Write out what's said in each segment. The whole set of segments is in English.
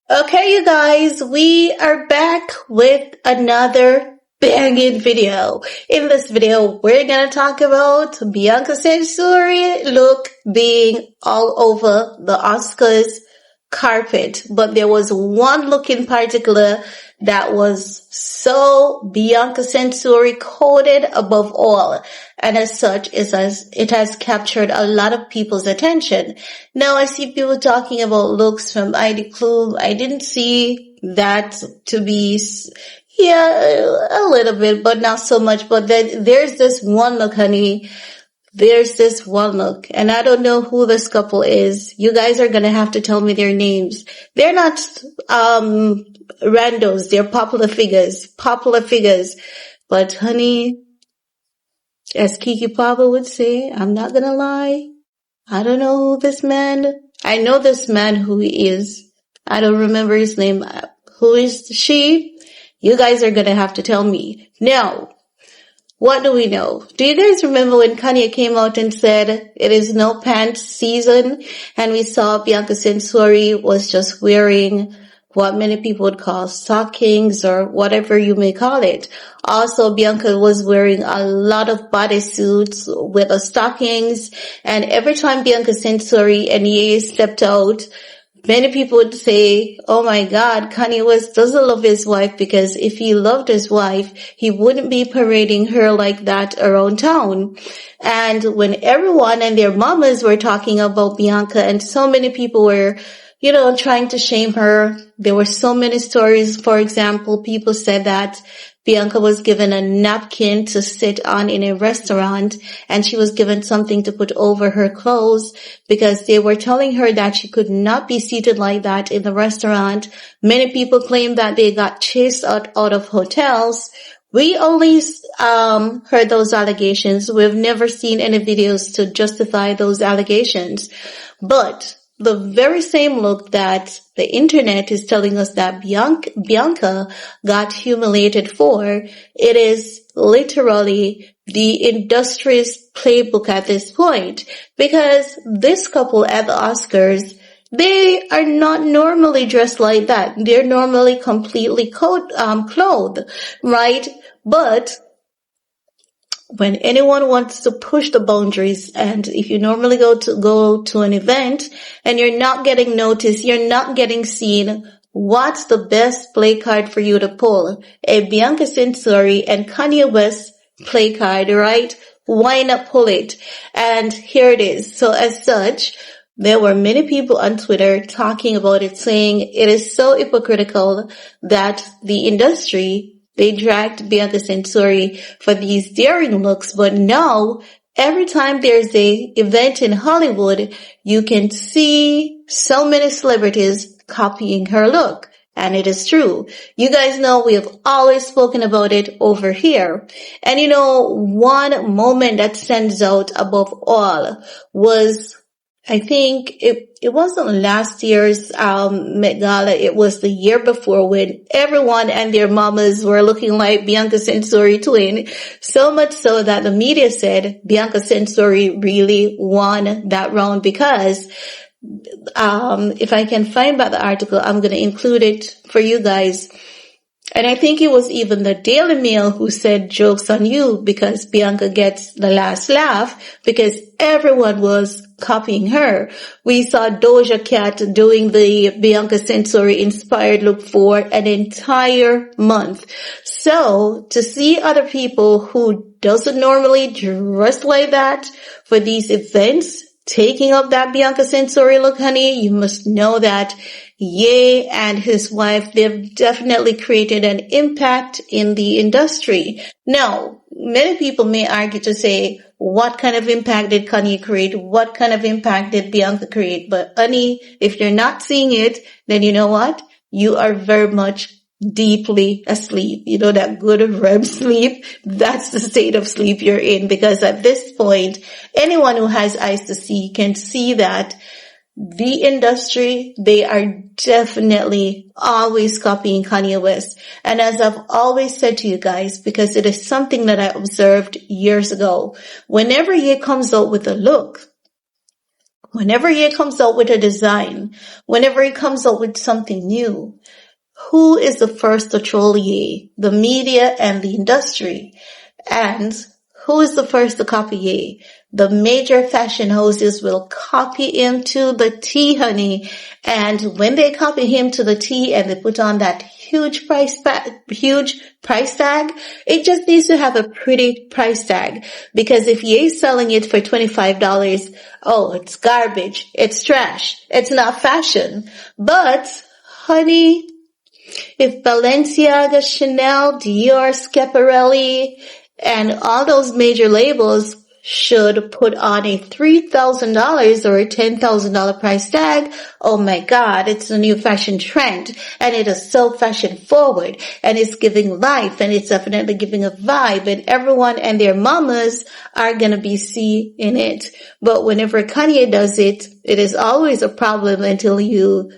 Okay, you guys, we are back with another banging video. In this video, we're gonna talk about Bianca Censori look being all over the Oscars carpet. But there was one look in particular that was so Bianca Censori coded above all. And as such, it has captured a lot of people's attention. Now I see people talking about looks from ridicule. I didn't see that to be, yeah, a little bit, but not so much. But then there's this one look, honey. There's this one look, and I don't know who this couple is. You guys are gonna have to tell me their names. They're not, randos. They're popular figures. But honey, as Kiki Papa would say, I'm not gonna lie. I don't know who this man, I know this man who he is. I don't remember his name. Who is she? You guys are gonna have to tell me. Now, what do we know? Do you guys remember when Kanye came out and said it is no pants season, and we saw Bianca Censori was just wearing what many people would call stockings or whatever you may call it. Also, Bianca was wearing a lot of bodysuits with the stockings, and every time Bianca Censori and Ye stepped out, many people would say, oh my God, Kanye West doesn't love his wife, because if he loved his wife, he wouldn't be parading her like that around town. And when everyone and their mamas were talking about Bianca, and so many people were, trying to shame her, there were so many stories. For example, people said that Bianca was given a napkin to sit on in a restaurant, and she was given something to put over her clothes because they were telling her that she could not be seated like that in the restaurant. Many people claim that they got chased out of hotels. We only heard those allegations. We've never seen any videos to justify those allegations. But the very same look that the internet is telling us that Bianca got humiliated for, it is literally the industry's playbook at this point. Because this couple at the Oscars, they are not normally dressed like that. They're normally completely clothed, right? But when anyone wants to push the boundaries, and if you normally go to an event and you're not getting noticed, you're not getting seen, what's the best play card for you to pull? A Bianca Censori and Kanye West play card, right? Why not pull it? And here it is. So as such, there were many people on Twitter talking about it, saying it is so hypocritical that the industry, they dragged Bianca Censori for these daring looks, but now every time there's a event in Hollywood, you can see so many celebrities copying her look. And it is true. You guys know we have always spoken about it over here. And one moment that stands out above all was, I think it wasn't last year's Met Gala. It was the year before, when everyone and their mamas were looking like Bianca Censori twin. So much so that the media said Bianca Censori really won that round, because if I can find back the article, I'm going to include it for you guys. And I think it was even the Daily Mail who said, joke's on you, because Bianca gets the last laugh, because everyone was copying her. We saw Doja Cat doing the Bianca Censori inspired look for an entire month. So to see other people who doesn't normally dress like that for these events taking up that Bianca Censori look, honey, you must know that Ye and his wife, they've definitely created an impact in the industry. Now, many people may argue to say, what kind of impact did Kanye create? What kind of impact did Bianca create? But honey, if you're not seeing it, then you know what? You are very much deeply asleep. You know, that good REM sleep, that's the state of sleep you're in, because at this point, anyone who has eyes to see can see that the industry, they are definitely always copying Kanye West. And as I've always said to you guys, because it is something that I observed years ago, whenever he comes out with a look, Whenever he comes out with a design, whenever he comes out with something new, who is the first to troll ye? The media and the industry. And who is the first to copy ye? The major fashion houses will copy him to the T, honey. And when they copy him to the T and they put on that huge price tag, it just needs to have a pretty price tag. Because if ye selling it for $25, oh, it's garbage. It's trash. It's not fashion. But, honey, if Balenciaga, Chanel, Dior, Schiaparelli, and all those major labels should put on a $3,000 or a $10,000 price tag, oh my God, it's a new fashion trend, and it is so fashion forward, and it's giving life, and it's definitely giving a vibe, and everyone and their mamas are gonna be seeing it. But whenever Kanye does it, it is always a problem until you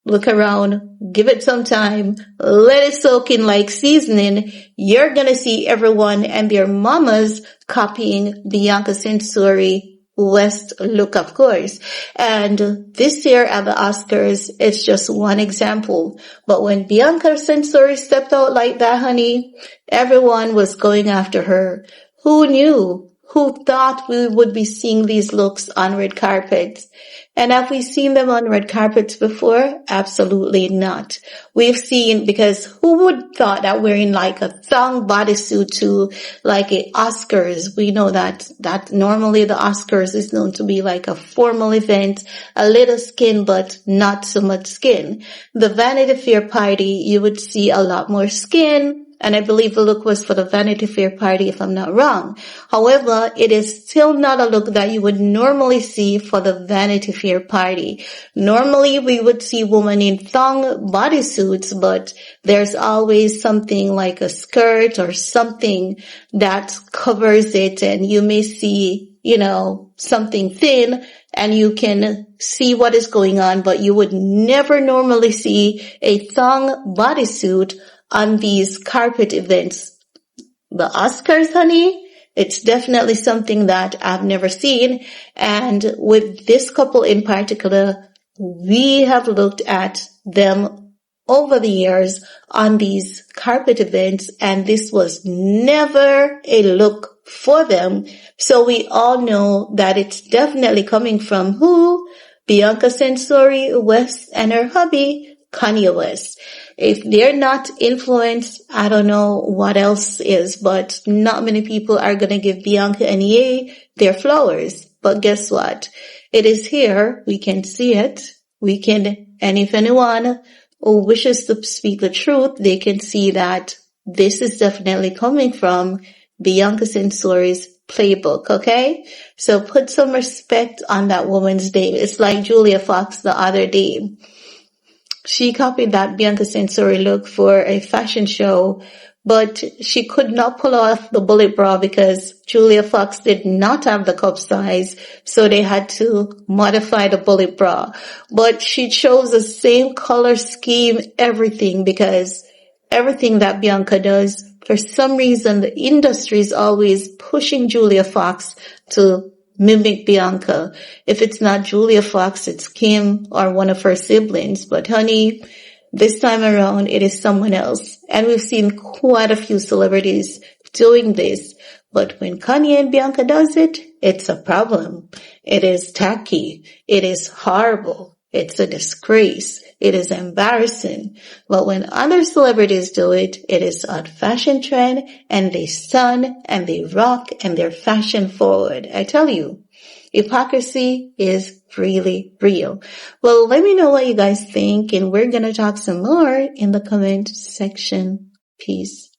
look around, give it some time, let it soak in like seasoning. You're gonna see everyone and their mamas copying Bianca Censori West look, of course. And this year at the Oscars, it's just one example. But when Bianca Censori stepped out like that, honey, everyone was going after her. Who knew? Who thought we would be seeing these looks on red carpets? And have we seen them on red carpets before? Absolutely not. We've seen, because who would thought that wearing like a thong bodysuit to like a Oscars? We know that normally the Oscars is known to be like a formal event, a little skin, but not so much skin. The Vanity Fair party, you would see a lot more skin. And I believe the look was for the Vanity Fair party, if I'm not wrong. However, it is still not a look that you would normally see for the Vanity Fair party. Normally, we would see women in thong bodysuits, but there's always something like a skirt or something that covers it, and you may see, something thin, and you can see what is going on, but you would never normally see a thong bodysuit on these carpet events. The Oscars, honey, it's definitely something that I've never seen. And with this couple in particular, we have looked at them over the years on these carpet events, and this was never a look for them. So we all know that it's definitely coming from who? Bianca Censori West and her hubby, Kanye West. If they're not influenced, I don't know what else is, but not many people are going to give Bianca and Ye their flowers. But guess what? It is here. We can see it. And if anyone who wishes to speak the truth, they can see that this is definitely coming from Bianca Censori's playbook, okay? So put some respect on that woman's name. It's like Julia Fox the other day. She copied that Bianca Censori look for a fashion show, but she could not pull off the bullet bra because Julia Fox did not have the cup size, so they had to modify the bullet bra. But she chose the same color scheme, everything, because everything that Bianca does, for some reason, the industry is always pushing Julia Fox to mimic Bianca. If it's not Julia Fox, it's Kim or one of her siblings. But honey, this time around, it is someone else. And we've seen quite a few celebrities doing this. But when Kanye and Bianca does it, it's a problem. It is tacky. It is horrible. It's a disgrace. It is embarrassing. But when other celebrities do it, it is a fashion trend, and they stun and they rock and they're fashion forward. I tell you, hypocrisy is really real. Well, let me know what you guys think, and we're going to talk some more in the comment section. Peace.